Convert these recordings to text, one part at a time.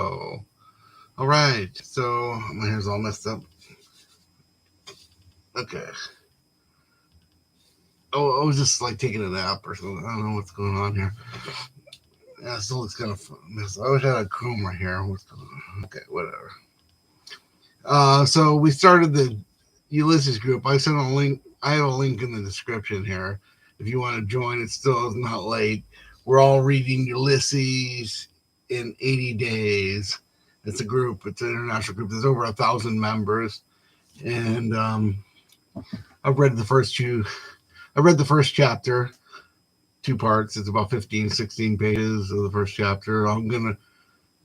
go. All right. So my hair's all messed up. Okay. Oh, I was just like taking a nap or something. I don't know what's going on here. Yeah, it still looks kind of messed up. I wish I had a comb right here. What's going on? Okay, whatever. So we started the Ulysses group. I sent a link. I have a link in the description here. If you want to join, it's still not late. We're all reading Ulysses in 80 days. It's a group. It's an international group. There's over 1,000 members, and I've read the first two. I read the first chapter, two parts. It's about 15, 16 pages of the first chapter. I'm gonna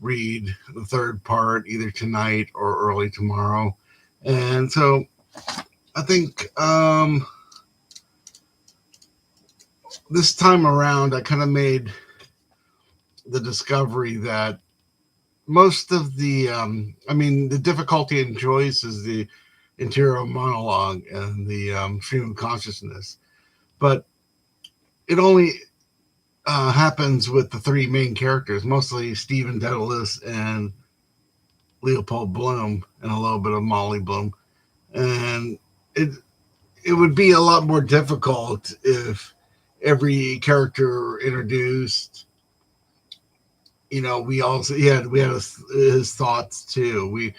read the third part either tonight or early tomorrow, and so I think this time around I kind of made the discovery that most of the difficulty in Joyce is the interior monologue and the stream of consciousness, but it only happens with the three main characters, mostly Stephen Dedalus and Leopold Bloom, and a little bit of Molly Bloom. And it would be a lot more difficult if every character introduced, we also we had his thoughts too.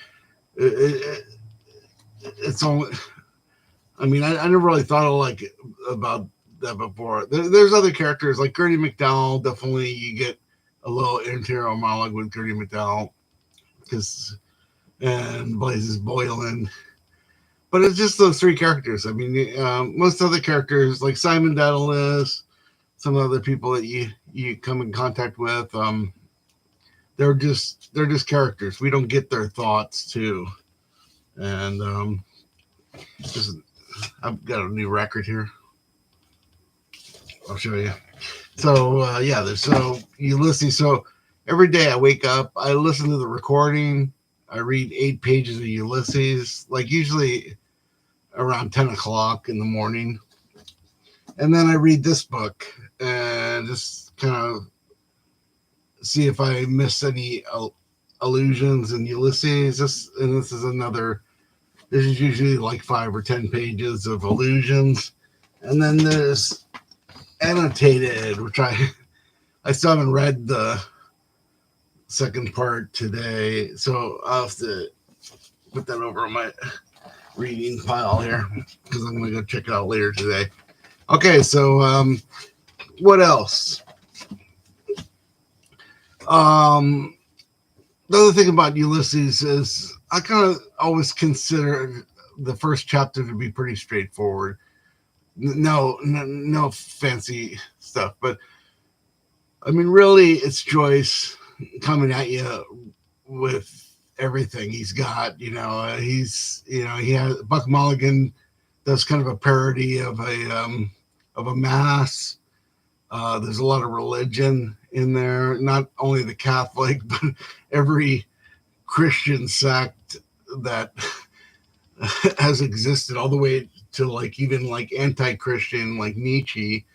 It's only, I never really thought about that before. There's other characters like Gertie McDowell. Definitely, you get a little interior monologue with Gertie McDowell, and Blazes Boylan. But it's just those three characters. Most other characters like Simon Dedalus, some other people that you come in contact with, they're just characters. We don't get their thoughts too. And I've got a new record here. I'll show you. So there's Ulysses. So every day I wake up, I listen to the recording. I read 8 pages of Ulysses, like usually around 10 o'clock in the morning. And then I read this book and just kind of see if I miss any allusions in Ulysses. This is usually like 5 or 10 pages of allusions. And then there's annotated, which I still haven't read the second part today, so I'll have to put that over on my reading pile here because I'm going to go check it out later today. Okay, so what else? The other thing about Ulysses is I kind of always consider the first chapter to be pretty straightforward. No fancy stuff, but really, it's Joyce coming at you with everything he's got. He has Buck Mulligan does kind of a parody of a mass. There's a lot of religion in there, not only the Catholic, but every Christian sect that has existed, all the way to even anti-Christian, like Nietzsche.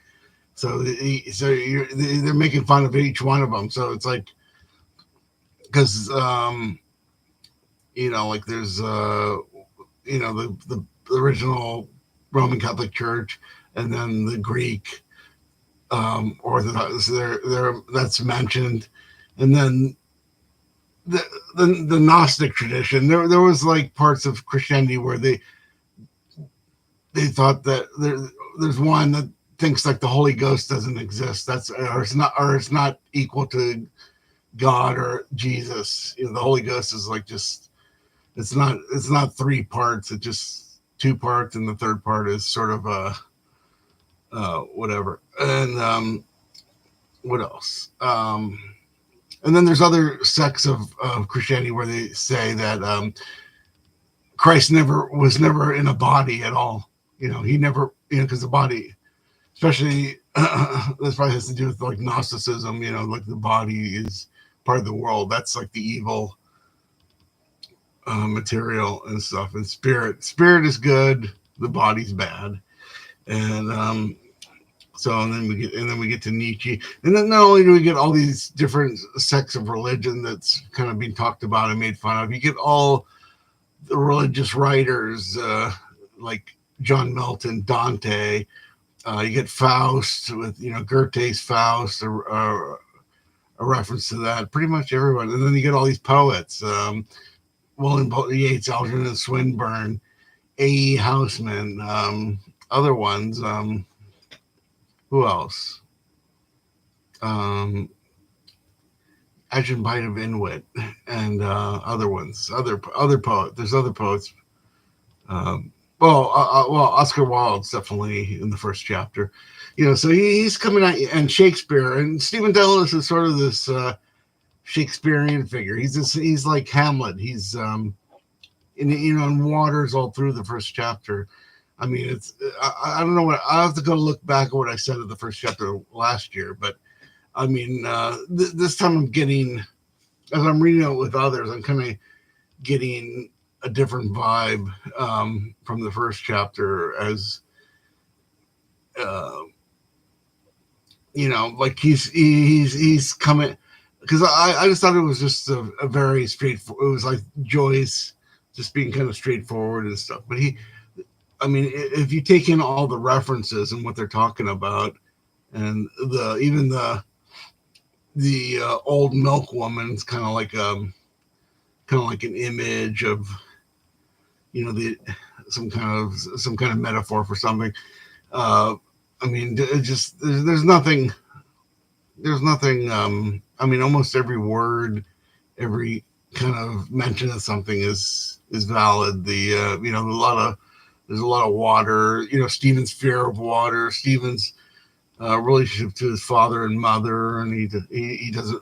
So they're making fun of each one of them. So it's like, because there's the original Roman Catholic Church, and then the Greek Orthodox. That's mentioned, and then the Gnostic tradition. There was parts of Christianity where they thought that there's one that thinks the Holy Ghost doesn't exist. It's not equal to God or Jesus. The Holy Ghost is it's not 3 parts. It's just 2 parts, and the third part is sort of whatever. And what else? And then there's other sects of Christianity where they say that Christ was never in a body at all. He never, because the body, especially this probably has to do with Gnosticism. The body is part of the world. That's the evil material and stuff. And spirit is good. The body's bad. And So and then we get to Nietzsche, and then not only do we get all these different sects of religion that's kind of being talked about and made fun of, you get all the religious writers like John Milton, Dante. You get Faust with Goethe's Faust, a reference to that. Pretty much everyone, and then you get all these poets: William Butler Yeats, Algernon Swinburne, A.E. Housman, other ones. Who else? Ajahn of Inuit, and other ones, other poets. There's other poets. Well, Oscar Wilde's definitely in the first chapter. So he's coming at you, and Shakespeare, and Stephen Dallas is sort of this Shakespearean figure. He's like Hamlet. He's in waters all through the first chapter. I mean, I don't know what I have to go look back at what I said at the first chapter last year, but I mean, this time I'm getting, as I'm reading it with others, I'm kind of getting a different vibe from the first chapter, as like he's coming, because I just thought it was just a very straightforward. It was like Joyce just being kind of straightforward and stuff. But I mean, if you take in all the references and what they're talking about, and even the old milk woman's kind of like an image of the some kind of metaphor for something. I mean, it just there's nothing. I mean, almost every word, every kind of mention of something is valid. There's a lot of water. Stephen's fear of water. Stephen's relationship to his father and mother, and he doesn't.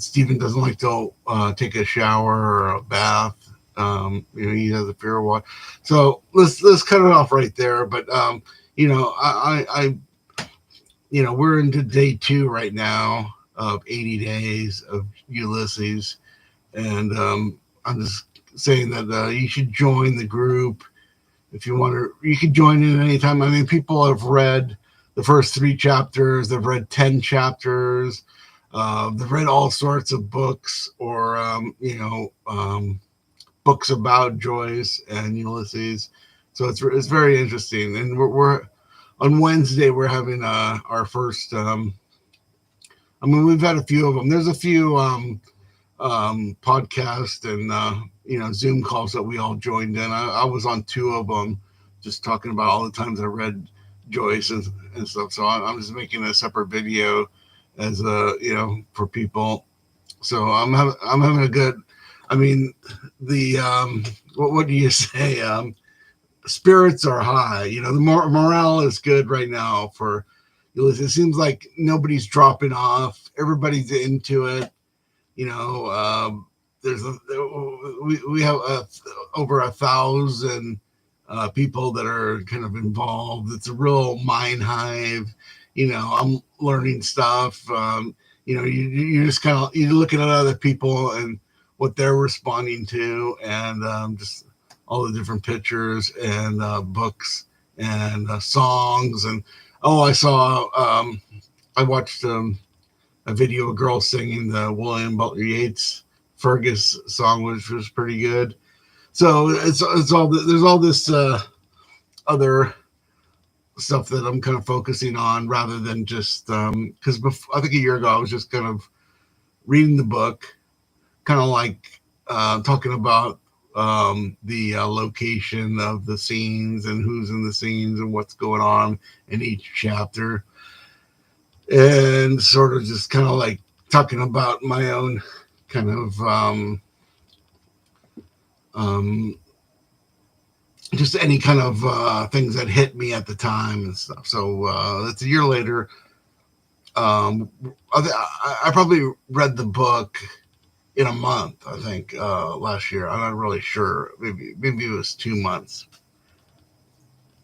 Stephen doesn't like to take a shower or a bath. He has a fear of water. So let's cut it off right there. But I we're into day 2 right now of 80 days of Ulysses, and I'm just saying that you should join the group if you want to. You can join in anytime. I mean, people have read the first 3 chapters. They've read 10 chapters. They've read all sorts of books, or books about Joyce and Ulysses. So it's very interesting. And we're on Wednesday. We're having our first. I mean, we've had a few of them. There's a few podcasts and Zoom calls that we all joined in. I was on 2 of them, just talking about all the times I read Joyce and stuff. So I'm just making a separate video as for people. So I'm having a good. I mean, the what do you say? Spirits are high. The morale is good right now for Ulysses. It seems like nobody's dropping off. Everybody's into it. There's we have over 1,000 people that are kind of involved. It's a real mind hive. I'm learning stuff. You just kind of you're looking at other people and what they're responding to, and just all the different pictures and books and songs. And I watched a video of a girl singing the William Butler Yeats Fergus song, which was pretty good. So there's all this other stuff that I'm kind of focusing on, rather than just because I think a year ago I was just kind of reading the book, kind of like talking about the location of the scenes and who's in the scenes and what's going on in each chapter, and sort of just kind of like talking about my own kind of just any kind of things that hit me at the time and stuff. So it's a year later. I probably read the book in a month, I think, last year. I'm not really sure. Maybe it was 2 months.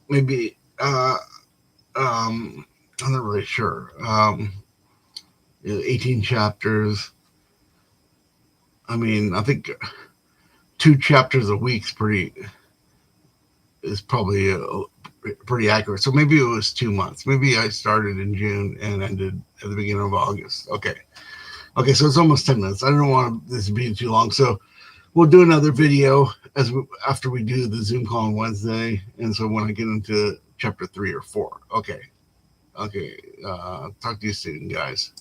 Maybe I'm not really sure. 18 chapters. I mean, I think 2 chapters a week's is probably pretty accurate. So maybe it was 2 months. Maybe I started in June and ended at the beginning of August. Okay. Okay, so it's almost 10 minutes. I don't want this to be too long. So we'll do another video after we do the Zoom call on Wednesday. And so when I get into chapter 3 or 4. Okay. Okay. Talk to you soon, guys.